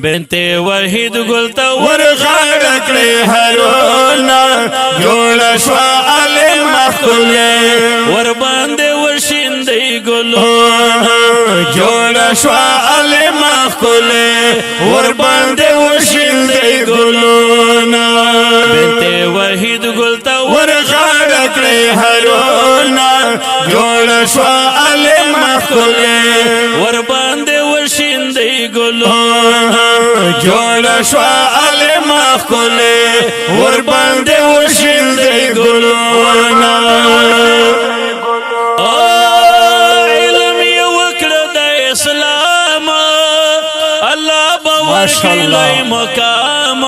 بنت وحید گلتا ورغاڑ کړي هرونا جوړ شو علم خلې ور باندې وشیندې ګلو جوړ شو علم خلې ور باندې وشیندې ګلو بنت وحید گلتا ورغاڑ کړي هرونا جوړ شو علم خلې ور باندې وشیندې ګلو جوړ شو علم خلې ور باندې وشیندې ګلونه علم یې وکړه د اسلام الله به ورکړي مقام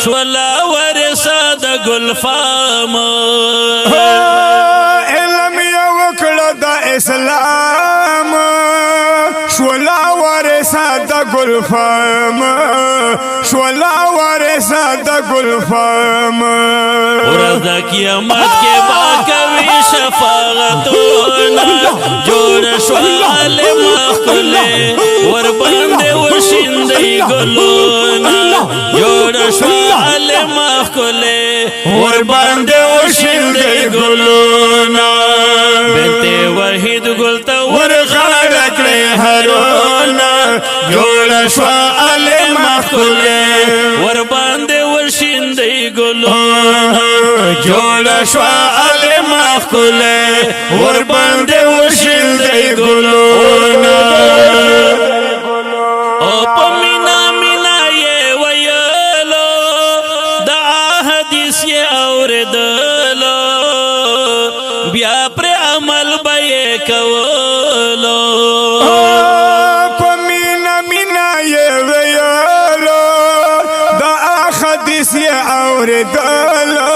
شولا ورثه د ګلفام علم یې وکړه د اسلام شولا ورثه د گلفام شولا ورثه د گلفام ورځ د قیامت کې با کوي شفاعتونه جوړ شو عالم خلې ور باندې وشیندې ګلونه جوړ شو عالم خلې ور باندې وشیندې ګلونه بنت وحید گلتا ورغاړ کړي هرونا جوړ شو علم خلې ور باندې وشیندې ګلو جوړ شو علم خلې ور باندې وشیندې ګلو او پمینا مینا یې ویلو دا حدیث یې اوریدلو بیا پر عمل به کولو پمینا مینا یې ویلو دا حدیث یې اوریدلو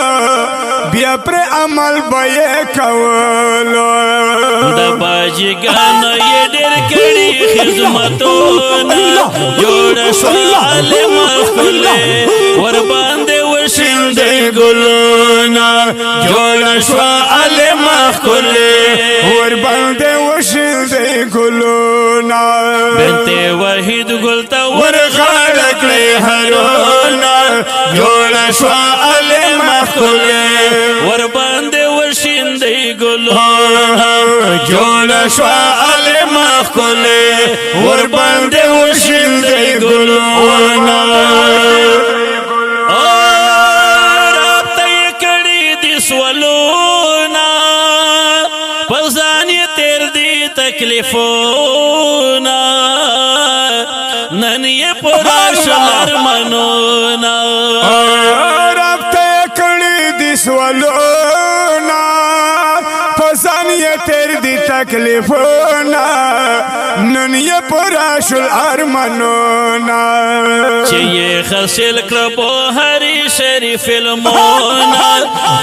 بیا پر عمل به کولو د باجګان یې ډېر کړي خدمتونه جوړ شو عالم خلې ور باندې وشیندې ګلونه جوړ شو عالم خلې ور باندې وشیندې ګلونه بنت وحید گلتا ورغاړ کړي هرونا جوړ شو عالم خلې ور باندې وشیندې ګلونه جوړ شو عالم خلې ور باندې وشیندې ګلونه سوالونا پزان یې تیر دی تکلیفونا نن یې پورا شلر منونا رب ته کړي دي سوالونا پزان یې تیر دی تکلیفونا نن یې پورا شل ارمانونا چې یې خسل کړه په هری شریف المونا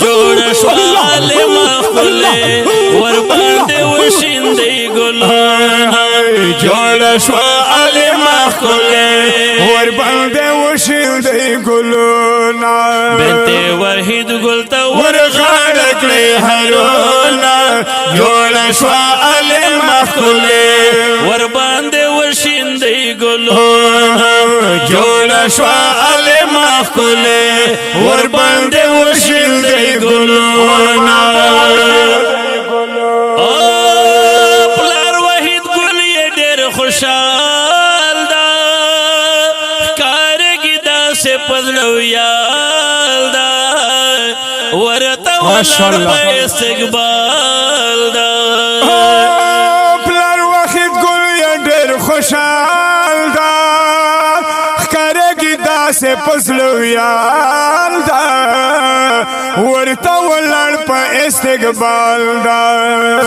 جوړ شو عالم خلې ور باندې وشیندې ګلونه جوړ شو عالم خلې ور باندې وشیندې ګلونه بنت وحید گلتا ورغاړ کړي هرونا جوړ شو عالم خلې ور باندې وشیندې ګلونه جوړ شو عالم خلې ور باندې وشیندې ګلونه پلار وحید ګل یې ډېر خوشحال دا ښکارېږي داسې په زړه ویال دا ورته ولاړ په استقبال دا پلار وحید ګل یې ډېر خوشحال دا ښکارېږي داسې په زړه ویال دا ورته ولاړ په استقبال دا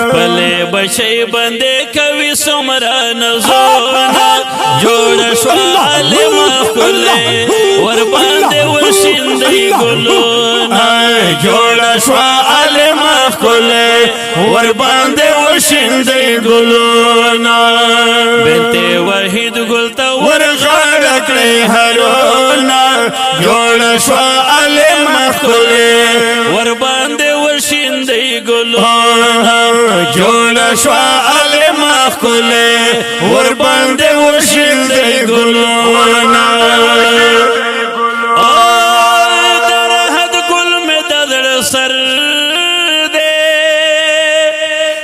خپلې بچی باندې کوي څومره نازونه جوړ شو عالم خلې ور باندې وشیندې ګلونه جوړ شو عالم خلې ور باندې وشیندې ګلونه بنت وحید گلتا ورغاړ کړي هرونا جوړ شو عالم خلې ور باندې وشیندې ګلونه ګلونه جوړ شوا علما خله ور باندې وشیندې ګلونه درحد ګل مې د زړه سر دے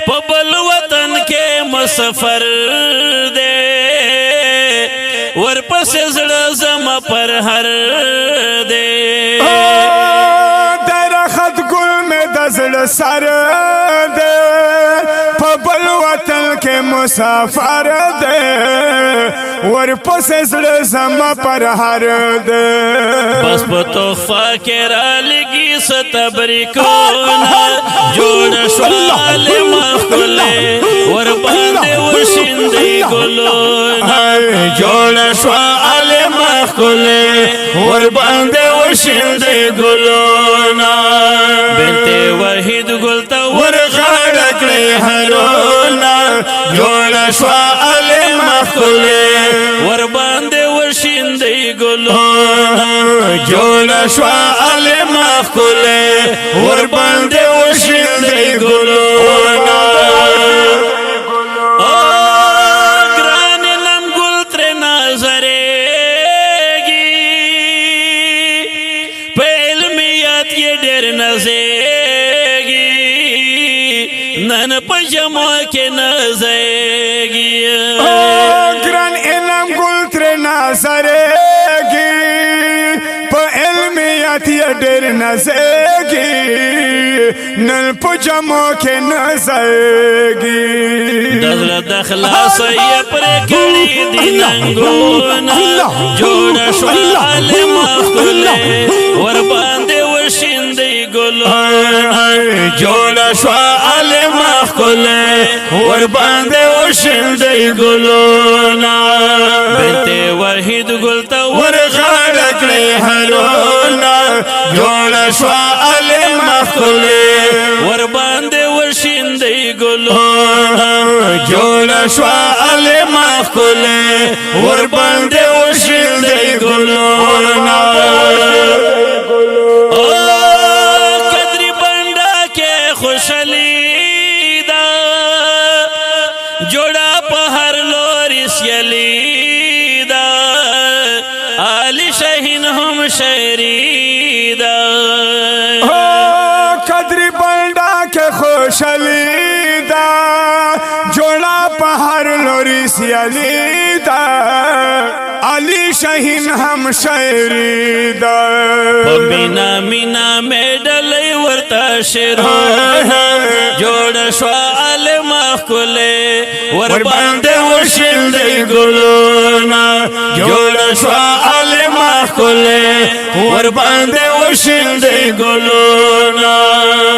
په بل وطن کې مسافر دے ورپسې زړه زما پر هر دے درخت ګل مې د زړه سر دے په بل وطن کې مسافر دے ورپسې زړه زما پر هر دے بس په تحفه کې را لګي ستبریکونه جوړ شو علما خله ور باندې وشیندې ګلونه جوړ شو علما خله ور باندې وشیندې ګلونه بنت وحید ګل ته ور غاړه کړې هرونا جوړ شو علما خله ور باندې وشیندې ګلونه جوړ شو علما خله ور باندې وشیندې ګلونه ګران نم ګل تر نظرېږي په علمیت یې ډېر نازېږي نن په جمع کې نازېږي ګران علم ګل تر نظرېږي په علمیت یې ډېر نازېږي نن په جمع کې نازېږي د زړه د خلاص یې پرې کړي دي ننګونه جوړ شو علما خله ور باندې وشیندې ګلونه جوړ شو علما خله ور باندې وشیندې ګلونه بنت وحید ګل ته ور غاړه کړې هرونا جوړ شو علما خله ور باندې وشیندې ګلونه جوړ شو علما خله ور باندې وشیندې ګلونه قدری بنډا کې خوشالي دا جوړا په هر لوري سیالي دا علي شاهین هم شهری دا قدری بنډا کې خوشالي دا جوړا په هر لوري سیالي دا علي شاهین هم شاعری دا مینا مینا میډلې ورته شعرو جوړ شو علما خله ور باندې وشیندې ګلونه جوړ شو علما خله ور باندې وشیندې ګلونه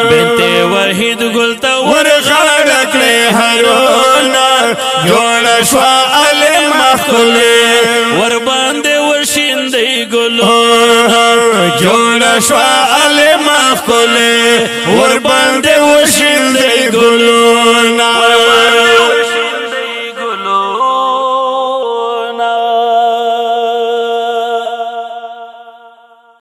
بنت وحید ګل ته ور غاړه کړې هرونا جوړ شو علما خله ور باندې وشیندې ګلونه جوړ شو علما خله ور باندې وشیندې ګلونه